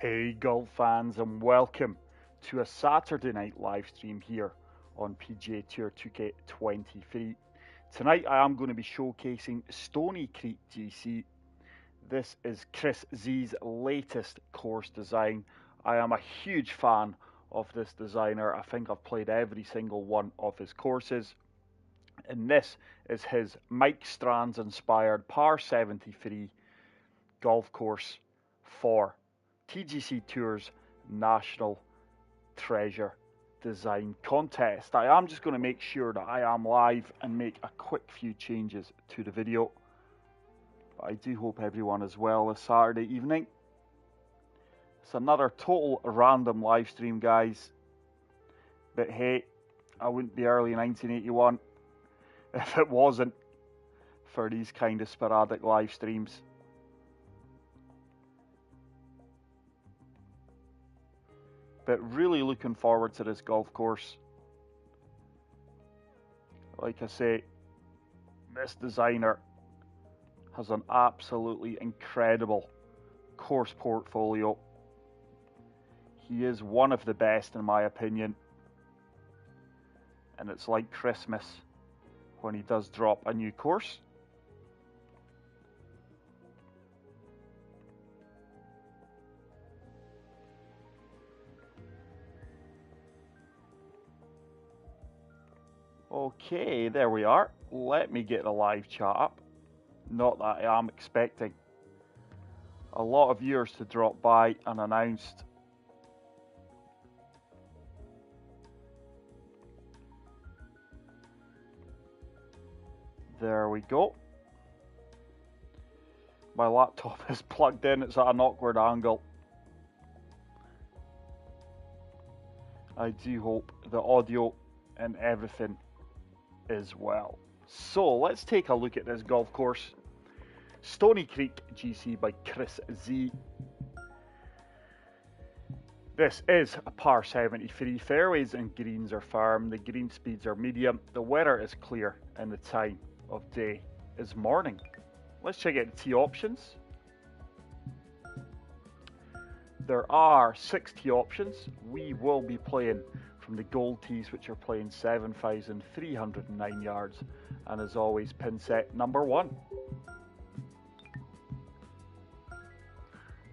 Hey golf fans, and welcome to a Saturday night live stream here on PGA Tour 2K23. Tonight I am going to be showcasing Stony Creek GC. This is Chris Z's latest course design. I am a huge fan of this designer. I think I've played every single one of his courses. And this is his Mike Strands inspired par 73 golf course for TGC Tour's National Treasure Design Contest. I am just going to make sure that I am live and make a quick few changes to the video. But I do hope everyone is well this Saturday evening. It's another total random live stream, guys. But hey, I wouldn't be early 1981 if it wasn't for these kind of sporadic live streams. But really looking forward to this golf course. Like I say, this designer has an absolutely incredible course portfolio. He is one of the best in my opinion. And it's like Christmas when he does drop a new course. Okay, there we are. Let me get the live chat up. Not that I am expecting a lot of viewers to drop by unannounced. There we go. My laptop is plugged in, it's at an awkward angle. I do hope the audio and everything is well. So let's take a look at this golf course. Stony Creek GC by Chris Z. This is a par 73. Fairways and greens are firm. The green speeds are medium. The weather is clear and the time of day is morning. Let's check out the tee options. There are 6 tee options. We will be playing from the gold tees, which are playing 7,309 yards, and as always, pin set number 1.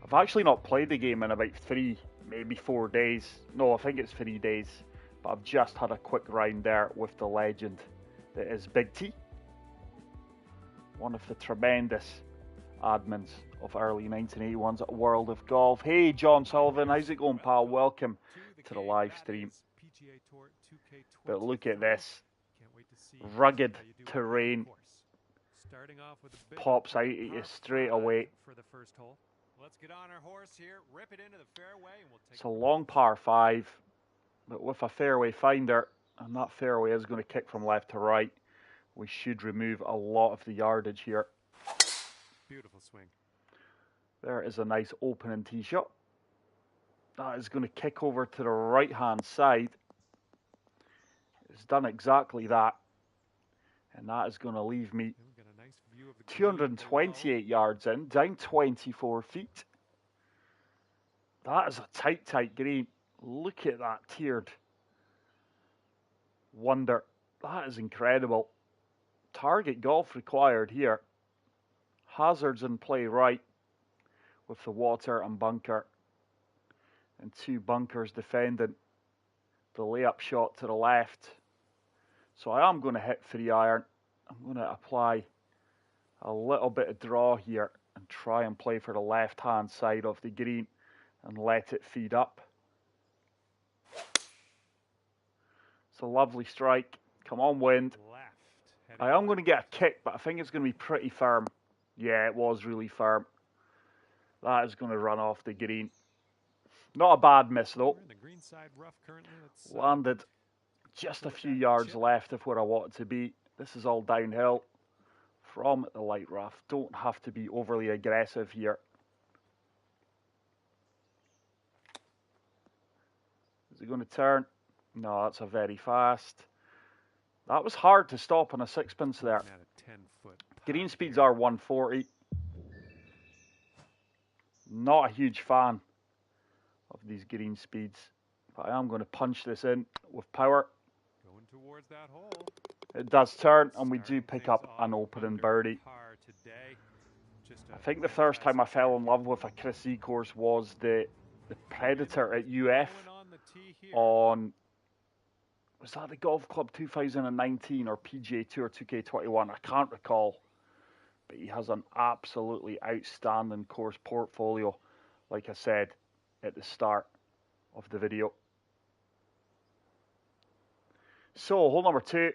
I've actually not played the game in about 3, maybe 4 days. No, I think it's 3 days, but I've just had a quick round there with the legend that is Big T, one of the tremendous admins of early 1981's World of Golf. Hey John Sullivan, how's it going, pal? Welcome to the live stream. But look at this rugged terrain, pops out at you straight away. It's a long par 5, but with a fairway finder, and that fairway is going to kick from left to right. We should remove a lot of the yardage here. Beautiful swing. There is a nice opening tee shot. That is going to kick over to the right hand side. It's done exactly that. And that is going to leave me 228 yards in, down 24 feet. That is a tight green. Look at that tiered wonder. That is incredible. Target golf required here. Hazards in play right with the water and bunker. And 2 bunkers defending the layup shot to the left. So I am going to hit 3 iron. I'm going to apply a little bit of draw here and try and play for the left hand side of the green and let it feed up. It's a lovely strike. Come on, wind. I am going to get a kick, but I think it's going to be pretty firm. Yeah, it was really firm. That is going to run off the green. Not a bad miss though. Landed just a few yards left of where I wanted to be. This is all downhill from the light rough. Don't have to be overly aggressive here. Is it going to turn? No, that's a very fast. That was hard to stop on a 6-pin there. Green speeds are 140. Not a huge fan of these green speeds. But I am going to punch this in with power. Going towards that hole. It does turn, and we do Starting pick things up off an opening under birdie. par today. Just I a think the first time I fantastic fell start in here. love with a Chris E course was the Predator at UF Going on the tee here. on, was that the Golf Club 2019 or PGA Tour 2K21? I can't recall. But he has an absolutely outstanding course portfolio, like I said at the start of the video. So, hole number 2.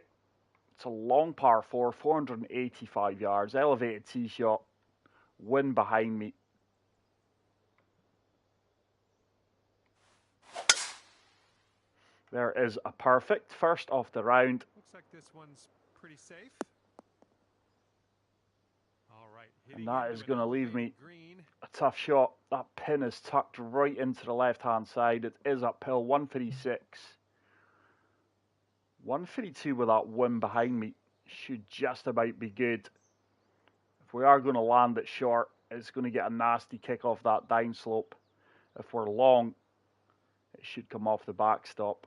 It's a long par 4, 485 yards, elevated tee shot, wind behind me. There is a perfect first off the round. Looks like this one's pretty safe. All right, And that is going to leave me green. a tough shot. That pin is tucked right into the left-hand side. It is uphill, 136. 132 with that wind behind me should just about be good. If we are going to land it short, it's going to get a nasty kick off that down slope. If we're long, it should come off the backstop.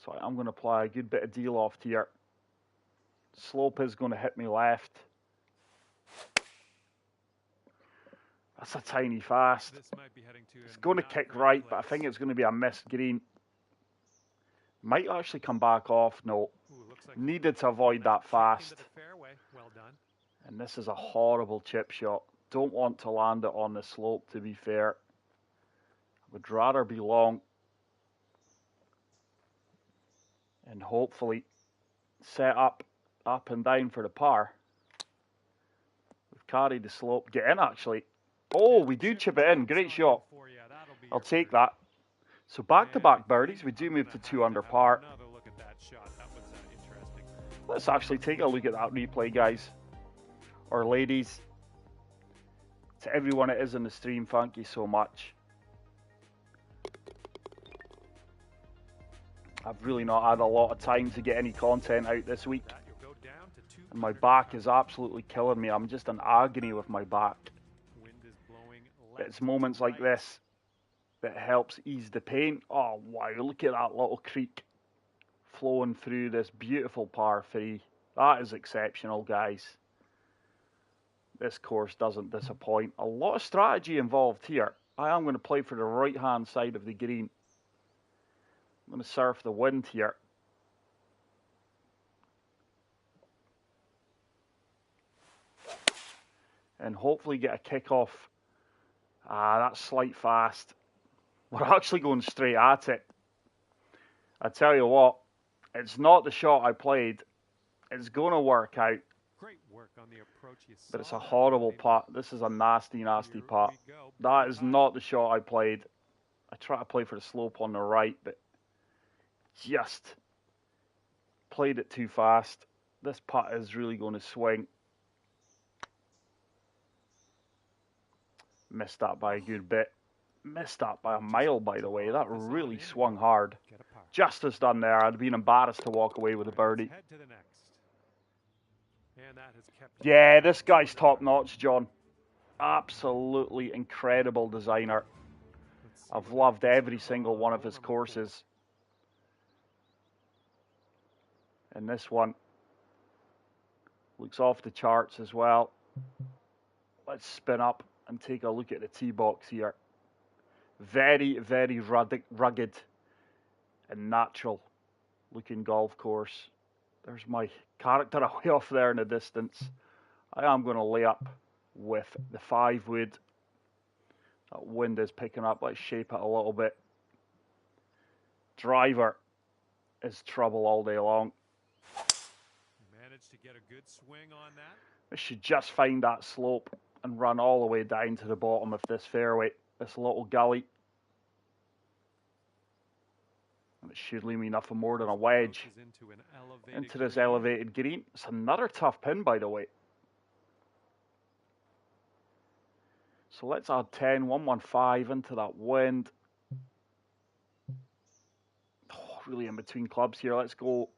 So I'm going to apply a good bit of de-loft here. Slope is going to hit me left. That's a tiny fast. This might be heading to It's going to kick right, but I think it's going to be a missed green. Might actually come back off. No. Like Needed to avoid that fast. Well done. And this is a horrible chip shot. Don't want to land it on the slope, to be fair. I would rather be long. And hopefully set up and down for the par. We've carried the slope. Get in, actually. Oh, we do chip it in. Great shot. I'll take that. So back-to-back birdies. We do move to 2 under par. Let's actually take a look at that replay, guys. Or ladies. To everyone that is in the stream, thank you so much. I've really not had a lot of time to get any content out this week. And my back is absolutely killing me. I'm just in agony with my back. It's moments like this that helps ease the pain. Oh, wow, look at that little creek flowing through this beautiful par 3. That is exceptional, guys. This course doesn't disappoint. A lot of strategy involved here. I am going to play for the right-hand side of the green. I'm going to surf the wind here. And hopefully get a kick off. That's slight fast. We're actually going straight at it. I tell you what, it's not the shot I played. It's going to work out. Great work on the approach. But it's a horrible putt. This is a nasty, nasty putt. That is not the shot I played. I try to play for the slope on the right, but just played it too fast. This putt is really going to swing. Missed that by a good bit. Missed that by a mile, by the way. That really swung hard. Justice done there. I'd been embarrassed to walk away with a birdie. Yeah, this guy's top notch, John. Absolutely incredible designer. I've loved every single one of his courses. And this one looks off the charts as well. Let's spin up and take a look at the tee box here. Very, very rugged and natural looking golf course. There's my character away off there in the distance. I am going to lay up with the 5 wood. That wind is picking up. Let's shape it a little bit. Driver is trouble all day long. Managed to get a good swing on that. I should just find that slope and run all the way down to the bottom of this fairway. This little gully. And it should leave me nothing more than a wedge into this elevated green. It's another tough pin, by the way. So let's add 10, 115 into that wind. Oh, really in between clubs here. Let's go.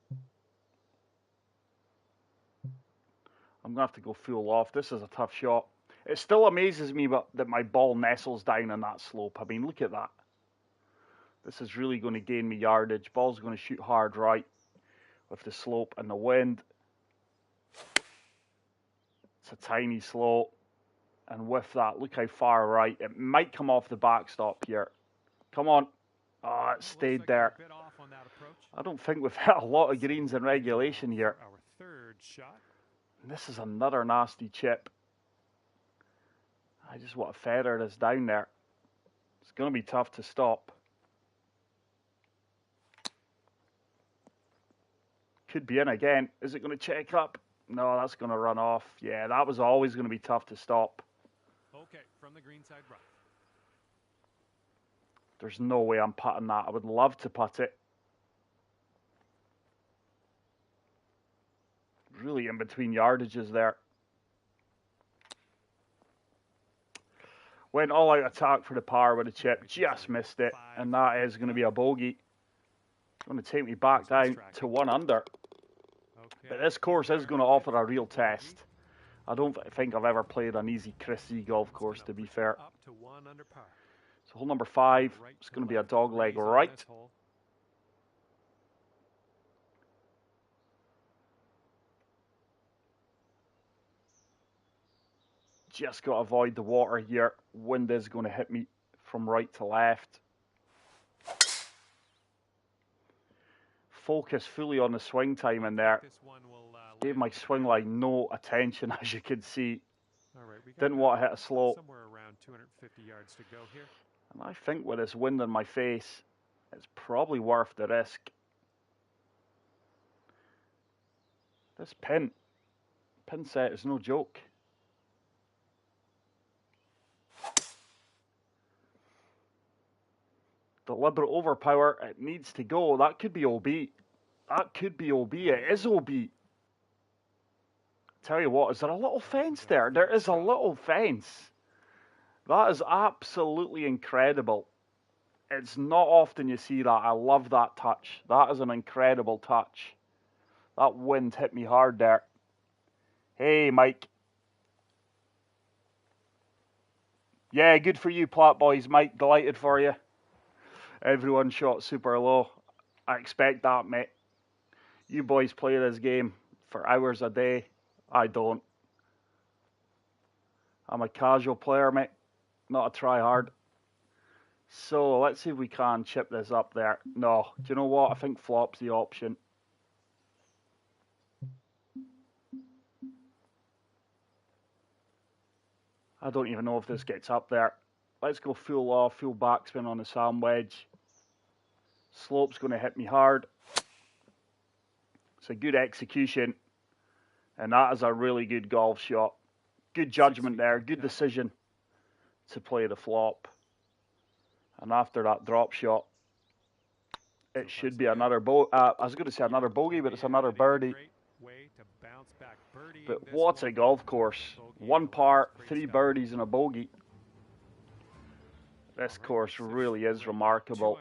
I'm going to have to go full off. This is a tough shot. It still amazes me that my ball nestles down on that slope. I mean, look at that. This is really going to gain me yardage. Ball's going to shoot hard right with the slope and the wind. It's a tiny slope. And with that, look how far right. It might come off the backstop here. Come on. Oh, it stayed there. I don't think we've hit a lot of greens in regulation here. Our third shot. And this is another nasty chip. I just want to feather this down there. It's going to be tough to stop. Could be in again. Is it going to check up? No, that's going to run off. Yeah, that was always going to be tough to stop. Okay, from the green side right. There's no way I'm putting that. I would love to putt it. Really in between yardages there. Went all out attack for the par with a chip. Just missed it. And that is going to be a bogey. It's going to take me back down to 1 under. But this course is going to offer a real test. I don't think I've ever played an easy Chrissy golf course, to be fair. So hole number 5, it's going to be a dog leg right. Just got to avoid the water here. Wind is going to hit me from right to left. Focus fully on the swing time in there. Gave my swing line no attention, as you can see. Didn't want to hit a slope. Somewhere around 250 yards to go here. And I think with this wind in my face, it's probably worth the risk. This pin set is no joke. Deliberate overpower, it needs to go. That could be OB. That could be OB. It is OB. Tell you what, is there a little fence there? There is a little fence. That is absolutely incredible. It's not often you see that. I love that touch. That is an incredible touch. That wind hit me hard there. Hey, Mike. Yeah, good for you, Plat Boys. Mike, delighted for you. Everyone shot super low. I expect that, mate. You boys play this game for hours a day. I don't. I'm a casual player, mate. Not a try-hard. So, let's see if we can chip this up there. No. Do you know what? I think flop's the option. I don't even know if this gets up there. Let's go full off, full backspin on the sand wedge. Slope's going to hit me hard. It's a good execution. And that is a really good golf shot. Good judgment there. Good decision to play the flop. And after that drop shot, it should be another I was going to say another bogey, but it's another birdie. But what a golf course. 1 par, 3 birdies and a bogey. This course really is remarkable.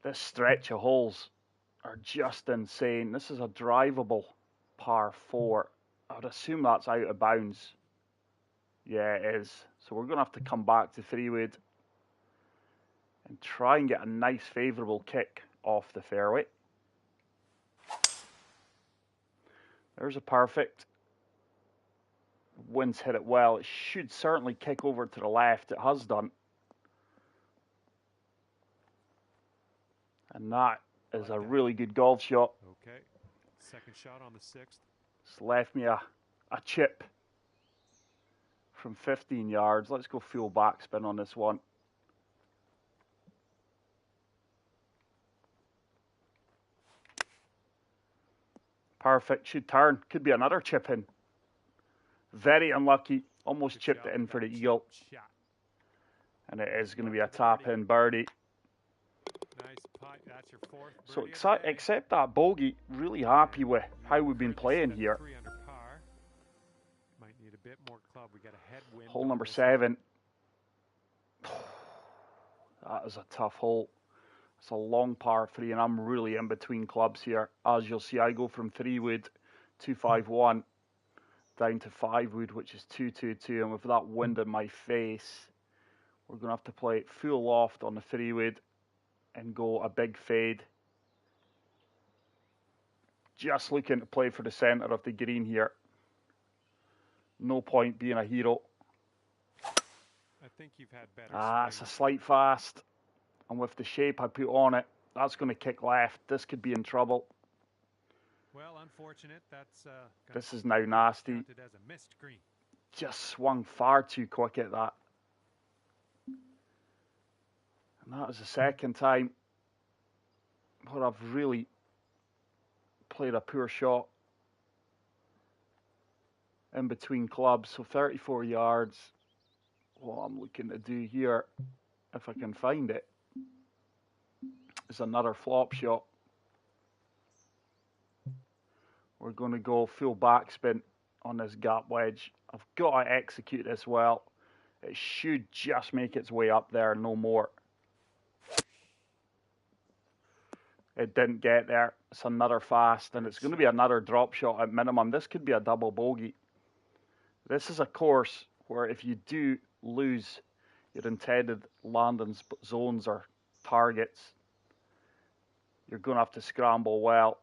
This stretch of holes are just insane. This is a drivable par 4. I would assume that's out of bounds. Yeah, it is. So we're going to have to come back to 3-wood and try and get a nice favourable kick off the fairway. There's a perfect. Wind's hit it well. It should certainly kick over to the left. It has done. And that is a really good golf shot. Okay. Second shot on the 6th. It's left me a chip from 15 yards. Let's go full backspin on this one. Perfect. Should turn. Could be another chip in. Very unlucky. Almost chipped it in for the eagle. And it is going to be a tap-in birdie. So except that bogey, really happy with how we've been playing here. Hole number 7. That is a tough hole. It's a long par 3 and I'm really in between clubs here. As you'll see, I go from 3-wood, 251, down to 5-wood, which is 222. And with that wind in my face, We're going to have to play it full loft on the 3-wood and go a big fade. Just looking to play for the centre of the green here. No point being a hero. I think you've had better It's a slight fast. And with the shape I put on it, that's going to kick left. This could be in trouble. Well, unfortunate. This is now nasty. As a missed green. Just swung far too quick at that. And that was the second time where I've really played a poor shot in between clubs. So 34 yards. What I'm looking to do here, if I can find it, is another flop shot. We're going to go full backspin on this gap wedge. I've got to execute this well. It should just make its way up there, no more. It didn't get there. It's another fast, and it's going to be another drop shot at minimum. This could be a double bogey. This is a course where if you do lose your intended landing zones or targets, you're going to have to scramble well.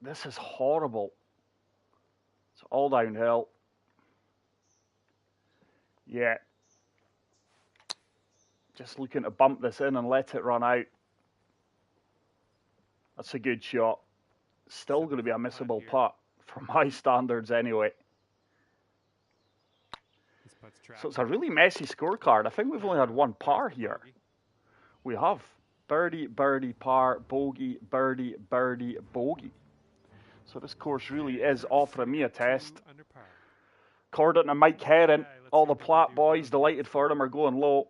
This is horrible. It's all downhill. Yeah. Just looking to bump this in and let it run out. That's a good shot. Still going to be a missable putt for my standards anyway. So it's a really messy scorecard. I think we've only had one par here. We have birdie, birdie, par, bogey, birdie, birdie, bogey. So this course really is offering me a test. According to Mike Heron, all the Platt boys, delighted for them, are going low.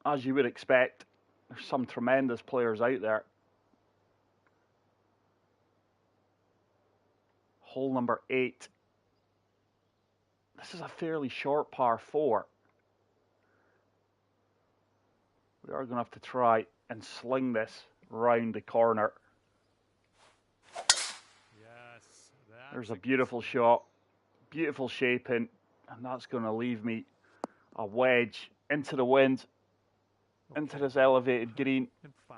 As you would expect, there's some tremendous players out there. Hole number 8. This is a fairly short par 4. We are going to have to try and sling this round the corner. There's a beautiful shot, beautiful shaping, and that's going to leave me a wedge into the wind, into this elevated green. And 5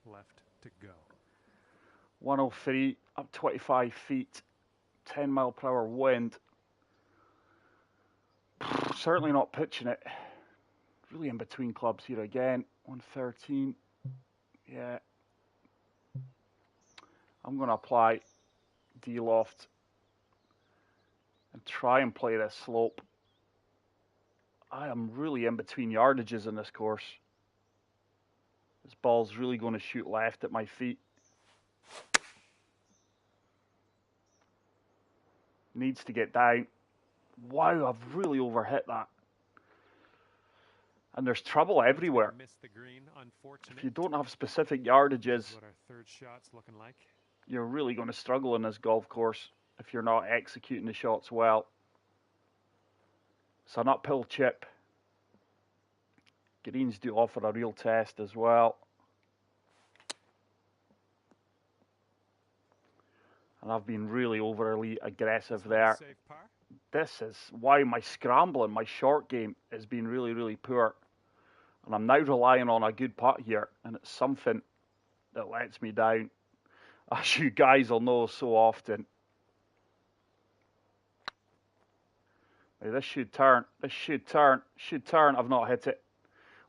left to go. 103, up 25 feet, 10 mile per hour wind. Certainly not pitching it. Really in between clubs here again. 113. Yeah. I'm going to apply D-loft and try and play this slope. I am really in between yardages in this course. This ball's really going to shoot left at my feet. Needs to get down. Wow, I've really overhit that. And there's trouble everywhere. If you don't have specific yardages, what our third shot's looking like. You're really going to struggle in this golf course if you're not executing the shots well. It's an uphill chip. Greens do offer a real test as well. And I've been really overly aggressive there. This is why my scrambling, my short game has been really, really poor. And I'm now relying on a good putt here, and it's something that lets me down, as you guys will know so often. Now this should turn, this should turn. I've not hit it.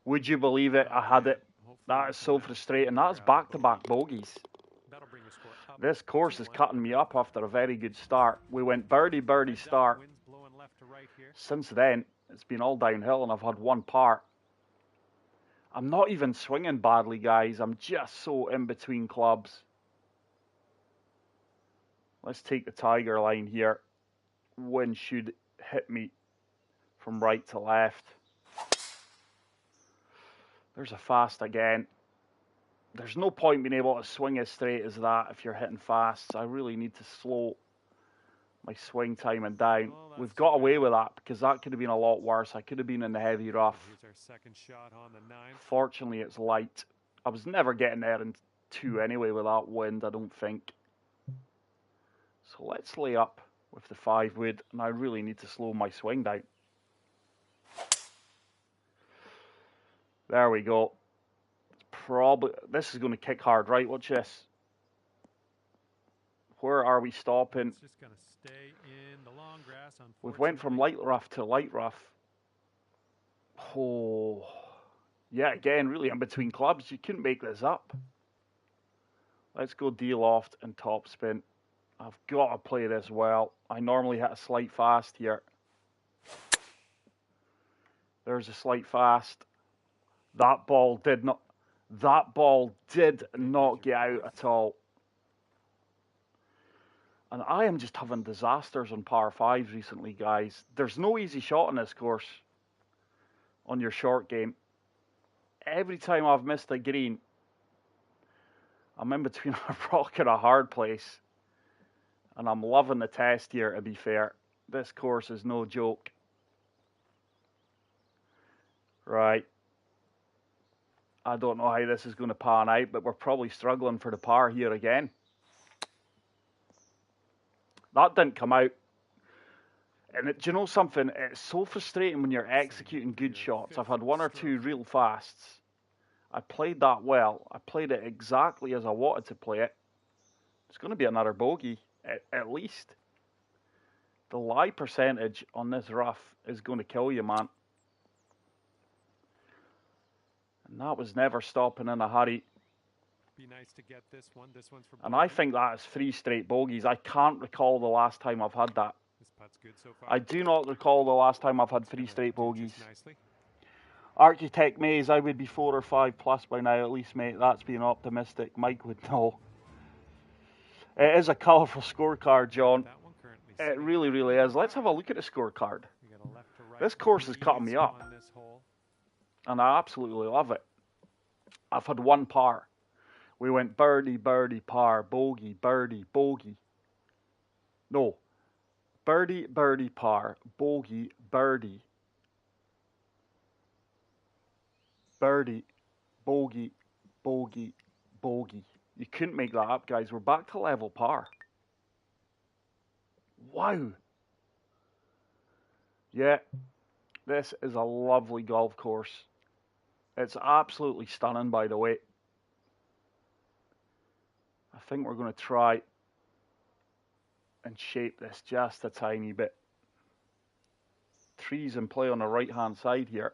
Would you believe it? I had it. That is so frustrating. That's back-to-back bogeys. This course is cutting me up after a very good start. We went birdie, birdie start. Since then, it's been all downhill and I've had one par. I'm not even swinging badly, guys. I'm just so in between clubs. Let's take the tiger line here. Wind should hit me from right to left. There's a fast again. There's no point being able to swing as straight as that if you're hitting fast. I really need to slow my swing timing down. We've got away with that because that could have been a lot worse. I could have been in the heavy rough. Here's our second shot on the 9th. Fortunately, it's light. I was never getting there in 2 anyway with that wind, I don't think. So let's lay up with the 5-wood, and I really need to slow my swing down. There we go. Probably this is going to kick hard, right? Watch this. Where are we stopping? It's just going to stay in the long grass, We've went from light rough to light rough. Oh, yeah, again, really in between clubs. You couldn't make this up. Let's go D-loft and top spin. I've got to play this well. I normally hit a slight fast here. There's a slight fast. That ball did not get out at all. And I am just having disasters on par 5s recently, guys. There's no easy shot on this course on your short game. Every time I've missed a green, I'm in between a rock and a hard place. And I'm loving the test here, to be fair. This course is no joke. Right. I don't know how this is going to pan out, but we're probably struggling for the par here again. That didn't come out. And do you know something? It's so frustrating when you're executing good shots. I've had one or two real fasts. I played that well. I played it exactly as I wanted to play it. It's going to be another bogey, at least. The lie percentage on this rough is going to kill you, man. And that was never stopping in a hurry. Be nice to get this one. This one's for and I think that is 3 straight bogeys. I can't recall the last time I've had that. This putt's good so far. I do not recall the last time I've had 3 straight bogeys. Architect Maze, I would be 4 or 5 plus by now at least, mate. That's being optimistic. Mike would know. It is a colourful scorecard, John. It really, really is. Let's have a look at the scorecard. This course is cutting me up. And I absolutely love it. I've had 1 par. We went birdie, birdie, par, bogey, birdie, bogey. No. Birdie, birdie, par, bogey, birdie. Birdie, bogey, bogey, bogey. You couldn't make that up, guys. We're back to level par. Wow. Yeah, this is a lovely golf course. It's absolutely stunning, by the way. I think we're going to try and shape this just a tiny bit. 3's in play on the right-hand side here.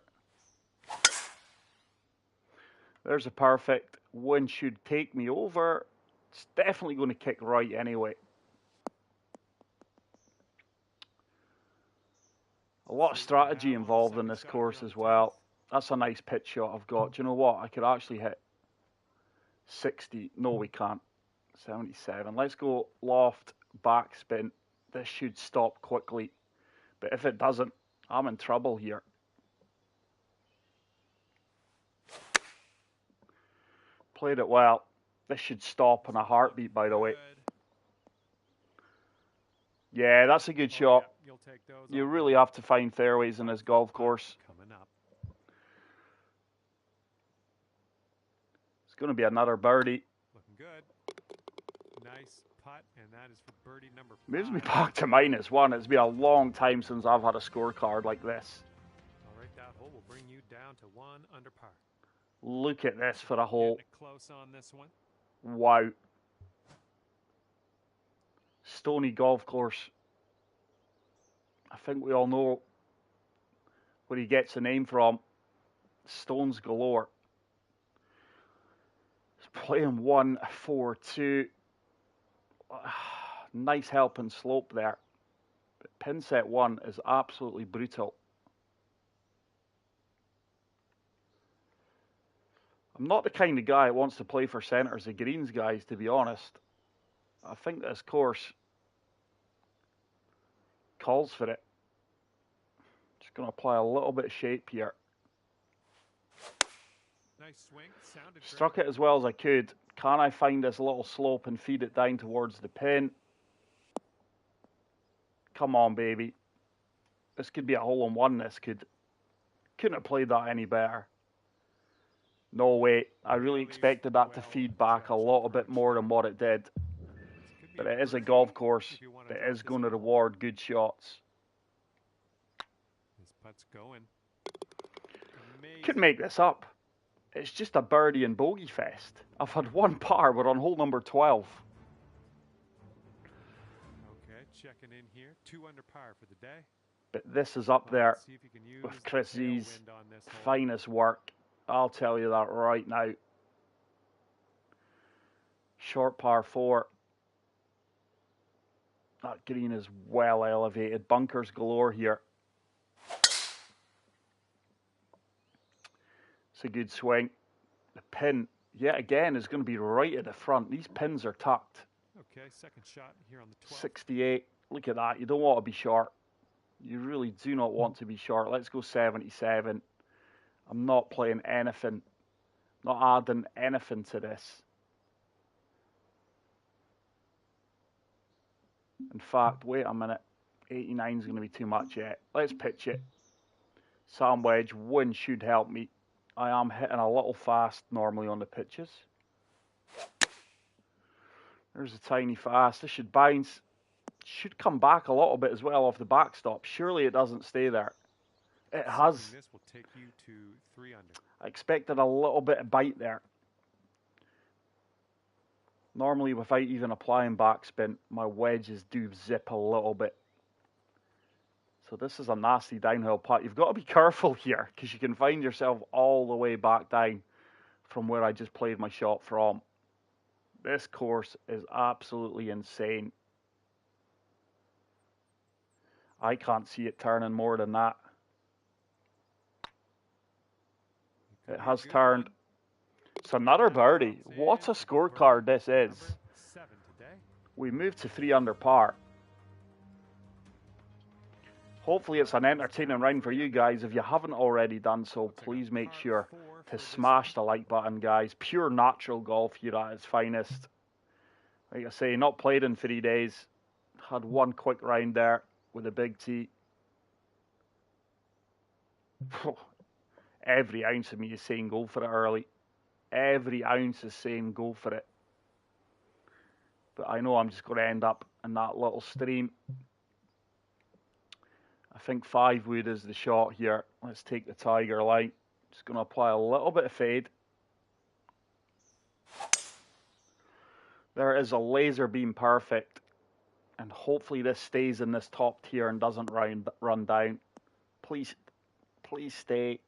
There's a perfect. Wind should take me over. It's definitely going to kick right anyway. A lot of strategy involved in this course as well. That's a nice pitch shot I've got. Do you know what? I could actually hit 60. No, we can't. 77. Let's go loft, backspin. This should stop quickly. But if it doesn't, I'm in trouble here. Played it well. This should stop in a heartbeat, by the way. Yeah, that's a good shot. You really have to find fairways in this golf course. It's going to be another birdie. Looking good. Nice putt, and that is for birdie number 5. Moves me back to -1. It's been a long time since I've had a scorecard like this. All right, that hole will bring you down to 1 under par. Look at this for a hole. Getting it close on this one. Wow. Stony golf course. I think we all know where he gets the name from. Stones galore. He's playing 1-4-2. Nice helping slope there. But pin set 1 is absolutely brutal. I'm not the kind of guy that wants to play for centres of greens, guys, to be honest. I think this course calls for it. Just going to apply a little bit of shape here. Nice swing. Sounded Struck it as well as I could. Can I find this little slope and feed it down towards the pin? Come on, baby. This could be a hole-in-one. This couldn't have played that any better. No way. I really expected that to feed back a little bit more than what it did. But it is a golf course that is going to reward good shots. This putt's going. Could make this up. It's just a birdie and bogey fest. I've had one par. We're on hole number 12. Okay, checking in here. 2 under par for the day. But this is up there See if you can use with Chris Z's tailwind on this hole. finest work. I'll tell you that right now. Short par 4. That green is well elevated. Bunkers galore here. It's a good swing. The pin, yet again, is going to be right at the front. These pins are tucked. Okay, second shot here on the 12th. 68. Look at that. You don't want to be short. You really do not want to be short. Let's go 77. I'm not playing anything. Not adding anything to this. In fact, wait a minute. 89 is going to be too much yet. Let's pitch it. Sand wedge. Wind should help me. I am hitting a little fast normally on the pitches. There's a tiny fast. This should bounce. Should come back a little bit as well off the backstop. Surely it doesn't stay there. It has. This will take you to 3 under. I expected a little bit of bite there. Normally, without even applying backspin, my wedges do zip a little bit. So this is a nasty downhill putt. You've got to be careful here because you can find yourself all the way back down from where I just played my shot from. This course is absolutely insane. I can't see it turning more than that. It has turned. It's another birdie. What a scorecard this is. We moved to 3 under par. Hopefully it's an entertaining round for you guys. If you haven't already done so, please make sure to smash the like button, guys. Pure natural golf here at its finest. Like I say, not played in 3 days. Had one quick round there with a big tee. Every ounce of me is saying go for it early. Every ounce is saying go for it. But I know I'm just going to end up in that little stream. I think 5 wood is the shot here. Let's take the tiger line. Just going to apply a little bit of fade. There is a laser beam perfect. And hopefully this stays in this top tier and doesn't run down. Please stay.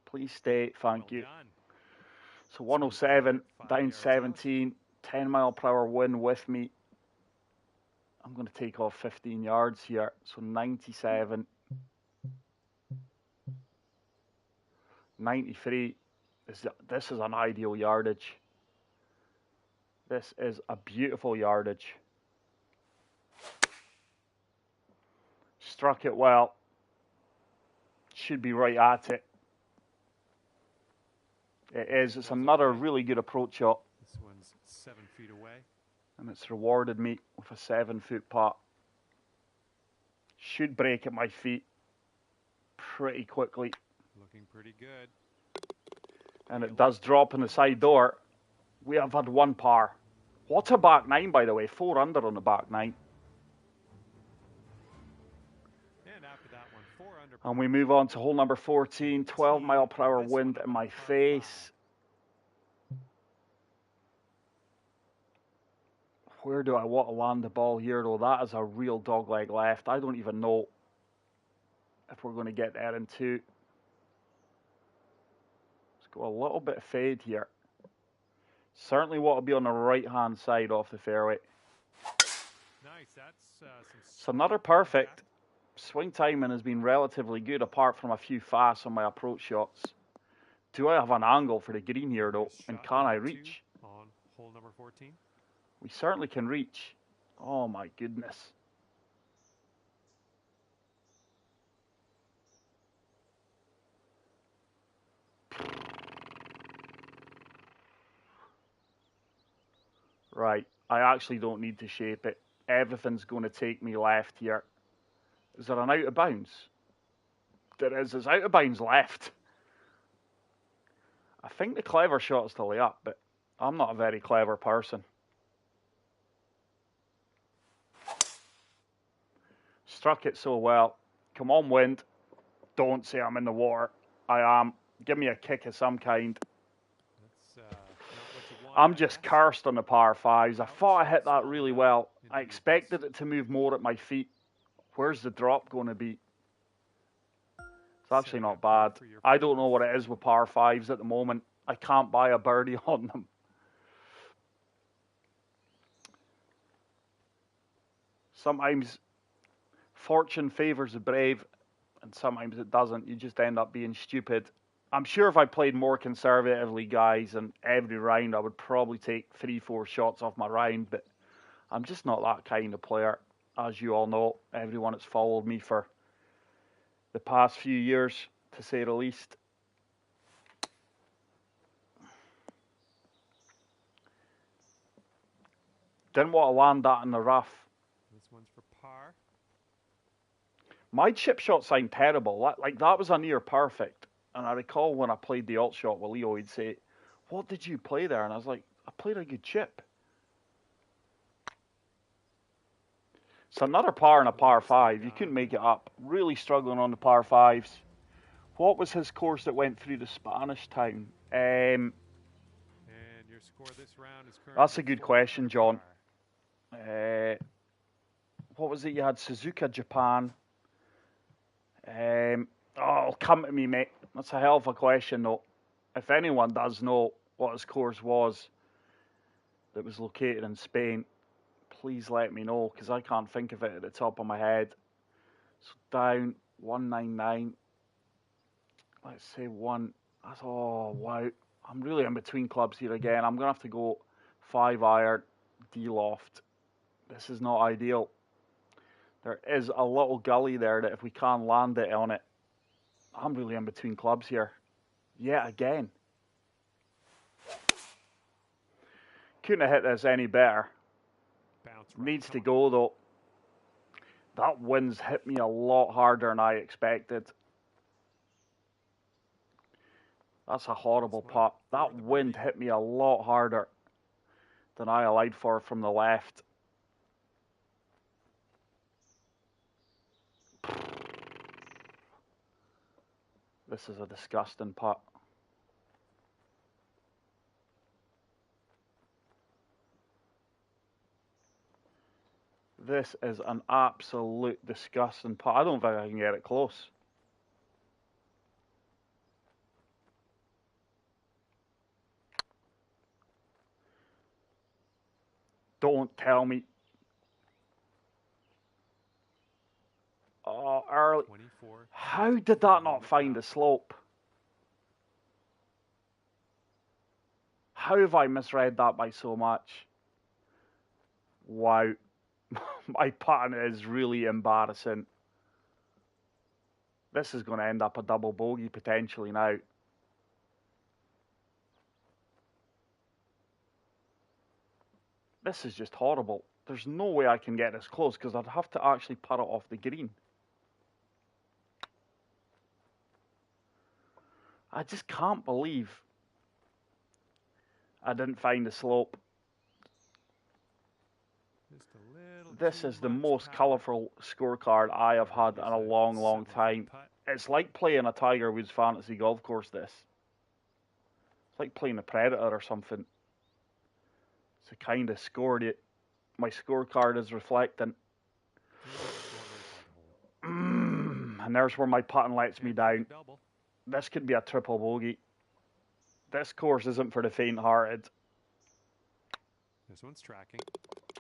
Please stay. Thank you. So 107, down 17, 10 mile per hour wind with me. I'm going to take off 15 yards here. So 97, 93. This is an ideal yardage. This is a beautiful yardage. Struck it well. Should be right at it. It is. It's another really good approach shot. This one's 7 feet away. And it's rewarded me with a 7-foot putt. Should break at my feet pretty quickly. Looking pretty good. And it does drop in the side door. We have had 1 par. What a back 9, by the way. 4 under on the back 9. And after that one, 4 under. And we move on to hole number 14. 12 mile per hour wind in my face. Where do I want to land the ball here, though? That is a real dogleg left. I don't even know if we're going to get there in 2. Let's go a little bit of fade here. Certainly want to be on the right-hand side off the fairway. Nice. That's it's another perfect. Swing timing has been relatively good, apart from a few fasts on my approach shots. Do I have an angle for the green here, though? And can I reach? On hole number 14. We certainly can reach. Oh, my goodness. Right. I actually don't need to shape it. Everything's going to take me left here. Is there an out of bounds? There is. There's out of bounds left. I think the clever shot is to lay up, but I'm not a very clever person. Struck it so well. Come on, wind. Don't say I'm in the water. I am. Give me a kick of some kind. That's not what you want. I'm just cursed on the par fives. I thought I hit that really well. I expected it to move more at my feet. Where's the drop going to be? It's actually not bad. I don't know what it is with par fives at the moment. I can't buy a birdie on them. Sometimes fortune favors the brave, and sometimes it doesn't. You just end up being stupid. I'm sure if I played more conservatively, guys, and every round I would probably take 3-4 shots off my round, but I'm just not that kind of player. As you all know, everyone that's followed me for the past few years, to say the least. Didn't want to land that in the rough. This one's for par. My chip shot sound terrible. Like that was a near perfect. And I recall when I played the alt shot with Leo, he'd say, "What did you play there?" And I was like, "I played a good chip." It's another par and a par five. You couldn't make it up. Really struggling on the par fives. What was his course that went through the Spanish town? And your score this round is currently That's a good question, John. What was it? You had Suzuka, Japan. It'll come to me, mate. That's a hell of a question, though. If anyone does know what his course was that was located in Spain, please let me know, because I can't think of it at the top of my head. So down 199. Let's say one. Oh, wow. I'm really in between clubs here again. I'm going to have to go 5-iron, D-loft. This is not ideal. There is a little gully there that if we can't land it on it, I'm really in between clubs here. Yet again. Couldn't have hit this any better. Needs to go, though. That wind's hit me a lot harder than I expected. That's a horrible putt. That wind hit me a lot harder than I allowed for from the left. This is a disgusting putt. This is an absolute disgusting putt. I don't think I can get it close. Don't tell me. Oh, early. How did that not find the slope? How have I misread that by so much? Wow. My pattern is really embarrassing. This is going to end up a double bogey potentially now. This is just horrible. There's no way I can get this close because I'd have to actually putt it off the green. I just can't believe I didn't find the slope. This is the most colourful scorecard I have had in a long, long time. It's like playing a Tiger Woods fantasy golf course, this. It's like playing a Predator or something. It's the kind of score that my scorecard is reflecting. And there's where my putting lets me down. This could be a triple bogey. This course isn't for the faint-hearted. This one's tracking.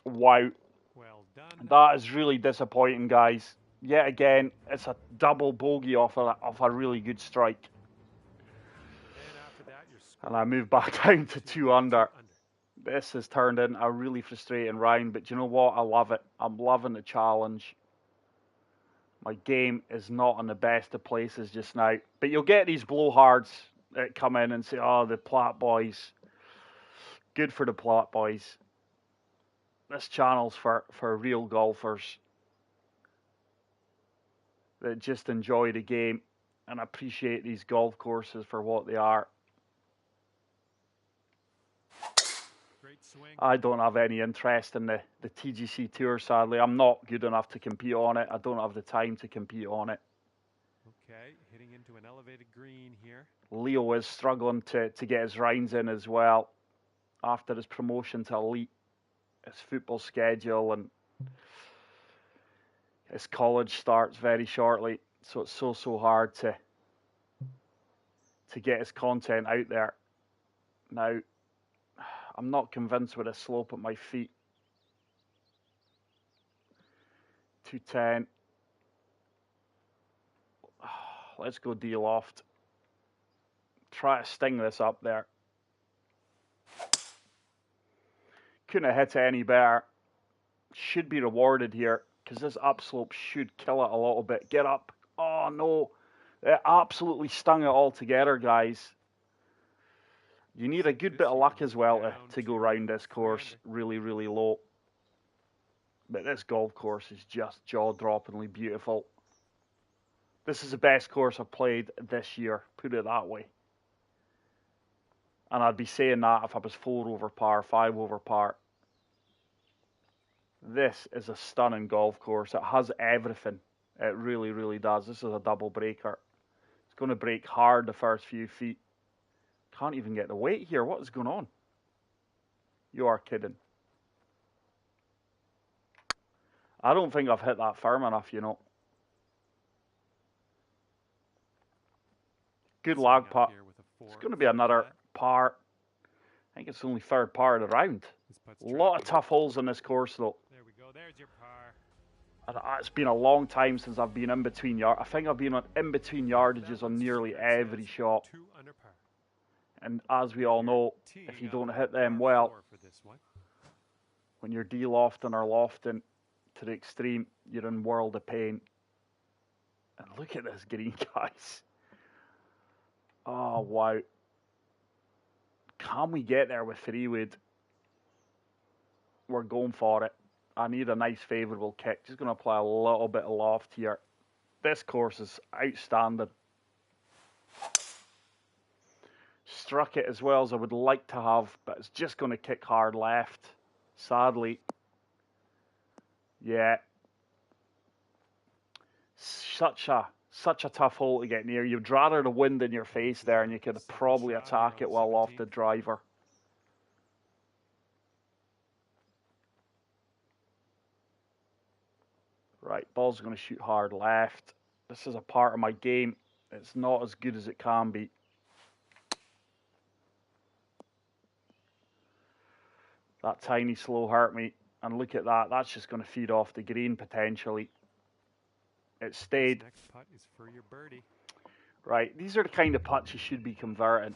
Wow. Well done. That is really disappointing, guys. Yet again, it's a double bogey off a really good strike. And I move back down to 2 under. This has turned into a really frustrating round, but you know what? I love it. I'm loving the challenge. My game is not in the best of places just now. But you'll get these blowhards that come in and say, oh, the Platt boys. Good for the Platt boys. This channel's for real golfers that just enjoy the game and appreciate these golf courses for what they are. I don't have any interest in the TGC Tour, sadly. I'm not good enough to compete on it. I don't have the time to compete on it. Okay, hitting into to an elevated green here. Leo is struggling to get his rounds in as well after his promotion to elite, his football schedule, and his college starts very shortly. So it's so hard to get his content out there. Now, I'm not convinced with a slope at my feet. 210. Let's go D-loft. Try to sting this up there. Couldn't have hit it any better. Should be rewarded here because this upslope should kill it a little bit. Get up. Oh no. It absolutely stung it all together, guys. You need a good bit of luck as well to go round this course really low. But this golf course is just jaw-droppingly beautiful. This is the best course I've played this year, put it that way. And I'd be saying that if I was 4 over par, 5 over par. This is a stunning golf course. It has everything. It really does. This is a double breaker. It's going to break hard the first few feet. Can't even get the weight here. What is going on? You are kidding. I don't think I've hit that firm enough, you know. Good lag putt. It's going to be another par. I think it's only third par of the round. A lot of tough holes in this course, though. There we go. There's your par. It's been a long time since I've been in between yard. I think I've been on in between yardages on nearly every shot. 2 under par. And as we all know, if you don't hit them well, when you're D-lofting or lofting to the extreme, you're in world of pain. And look at this green, guys. Oh, wow. Can we get there with 3-wood? We're going for it. I need a nice favourable kick. Just going to apply a little bit of loft here. This course is outstanding. Struck it as well as I would like to have, but it's just going to kick hard left. Sadly. Yeah. Such a tough hole to get near. You'd rather the wind in your face there, and you could probably attack it well off the driver. Right, ball's going to shoot hard left. This is a part of my game. It's not as good as it can be. That tiny slow hurt me. And look at that. That's just going to feed off the green potentially. It stayed. This next putt is for your birdie. Right, these are the kind of putts you should be converting.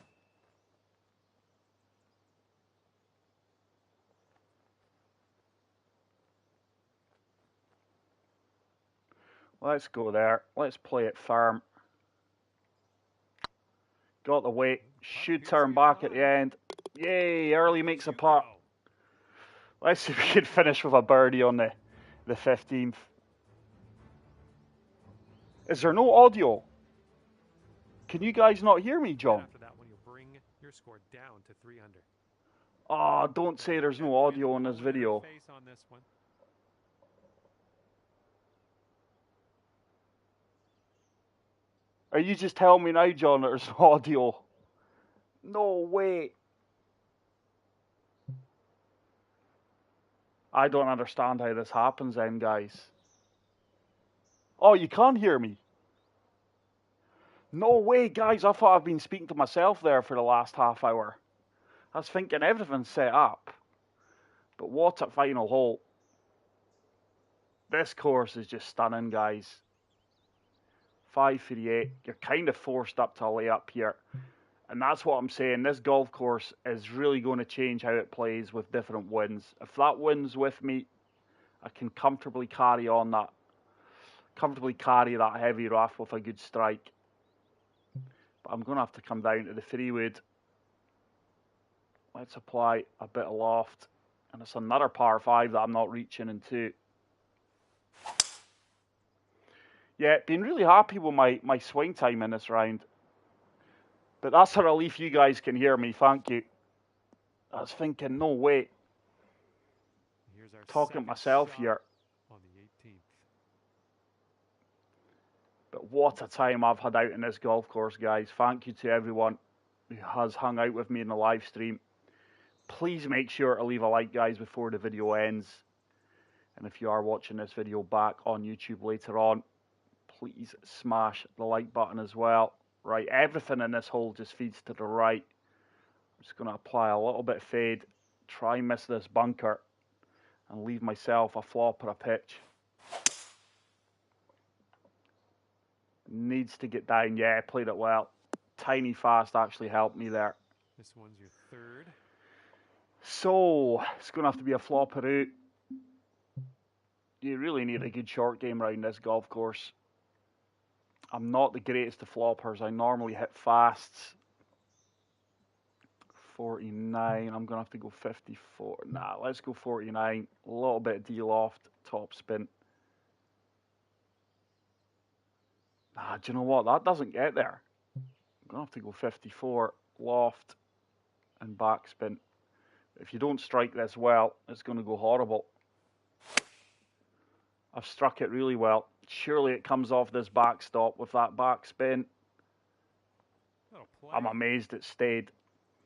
Let's go there. Let's play it firm. Got the weight. Should turn back at the end. Yay, early makes a putt. Let's see if we can finish with a birdie on the 15th. Is there no audio? Can you guys not hear me, John? After that one, you'll bring your score down to 3 under. Oh, don't say there's no audio in this video. Face on this one. Are you just telling me now, John, that there's no audio? No way. I don't understand how this happens then, guys. Oh, you can't hear me? No way, guys. I thought I've been speaking to myself there for the last half hour. I was thinking everything's set up. But what a final hole. This course is just stunning, guys. 5 for the 8. You're kind of forced up to a layup here. And that's what I'm saying. This golf course is really going to change how it plays with different winds. If that wind's with me, I can comfortably carry on that. Comfortably carry that heavy rough with a good strike. But I'm going to have to come down to the 3-wood. Let's apply a bit of loft. And it's another par 5 that I'm not reaching into. Yeah, been really happy with my swing time in this round. But that's a relief you guys can hear me, thank you. I was thinking, no way. Here's our Talking to myself here. On the 18th. But what a time I've had out in this golf course, guys. Thank you to everyone who has hung out with me in the live stream. Please make sure to leave a like, guys, before the video ends. And if you are watching this video back on YouTube later on, please smash the like button as well. Right, everything in this hole just feeds to the right. I'm just going to apply a little bit of fade, try and miss this bunker, and leave myself a flop or a pitch. Needs to get down. Yeah, played it well. Tiny fast actually helped me there. This one's your third. So, it's going to have to be a flopper out. You really need a good short game around this golf course. I'm not the greatest of floppers. I normally hit fasts. 49. I'm going to have to go 54. Nah, let's go 49. A little bit of D-loft, top spin. Ah, do you know what? That doesn't get there. I'm going to have to go 54, loft, and backspin. If you don't strike this well, it's going to go horrible. I've struck it really well. Surely it comes off this backstop with that backspin. I'm amazed it stayed.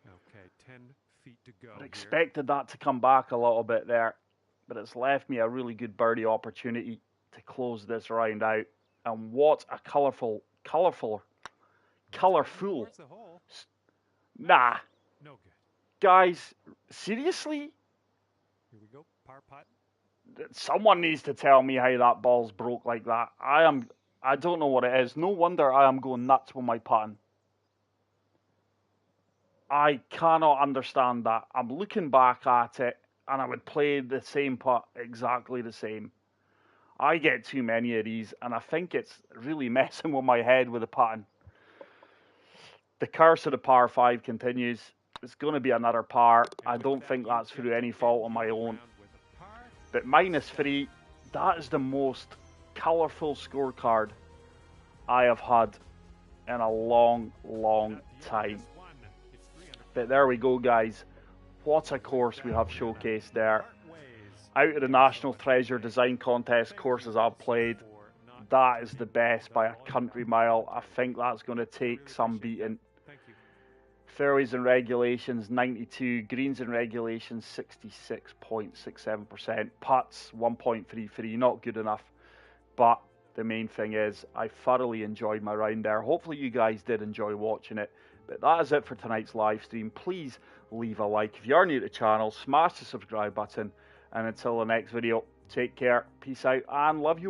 Okay, 10 feet to go. I expected that to come back a little bit there, but it's left me a really good birdie opportunity to close this round out. And what a colourful. Nah. No good. Guys, seriously? Here we go. Par putt. Someone needs to tell me how that ball's broke like that. I don't know what it is. No wonder I am going nuts with my putting. I cannot understand that. I'm looking back at it, and I would play the same putt exactly the same. I get too many of these, and I think it's really messing with my head with the putting. The curse of the par 5 continues. It's going to be another par. I don't think that's through any fault of my own. But -3, that is the most colourful scorecard I have had in a long, long time. But there we go, guys. What a course we have showcased there. Out of the National Treasure Design Contest courses I've played, that is the best by a country mile. I think that's going to take some beating. Fairways and regulations 92, greens and regulations 66.67%, putts 1.33, not good enough. But the main thing is I thoroughly enjoyed my round there. Hopefully you guys did enjoy watching it. But that is it for tonight's live stream. Please leave a like. If you are new to the channel, smash the subscribe button. And until the next video, take care, peace out, and love you.